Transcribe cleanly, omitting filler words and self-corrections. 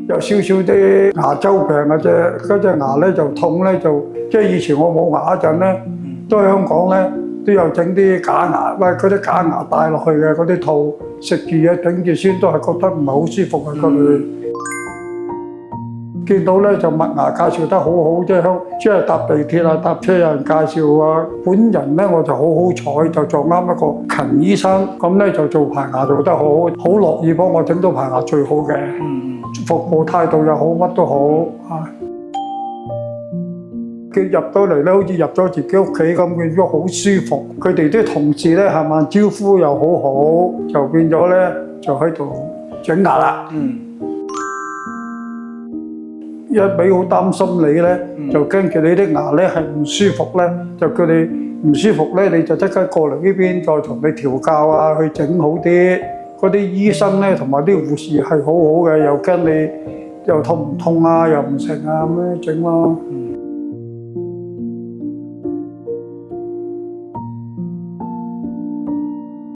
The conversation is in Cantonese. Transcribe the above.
有少少啲牙周病嗰隻牙咧就痛咧，即係以前我冇牙嗰陣咧，都喺香港咧都有整啲假牙，喂嗰啲假牙戴落去嘅嗰啲套，食住嘢頂住先都係覺得唔係好舒服嘅嗰類。見到咧就麥牙介紹得好好，即係搭地鐵啊搭車有人介紹啊。本人咧我就好彩，就撞啱一個勤醫生，咁咧就做排牙做得好，好樂意幫我整到排牙最好嘅。服務態度又好，乜都好啊！佢入到嚟咧，好似入咗自己屋企咁，變咗好舒服。佢哋啲同事咧係晚招呼又好好，就變咗咧就喺度整牙啦。一味好擔心你咧，就驚住你啲牙咧係唔舒服咧，就叫你唔舒服咧，你就即刻過嚟呢邊再同你調教啊，去整好啲。嗰啲醫生咧同埋啲護士係好好嘅，又驚你又痛唔痛啊，又唔成啊咁樣整咯。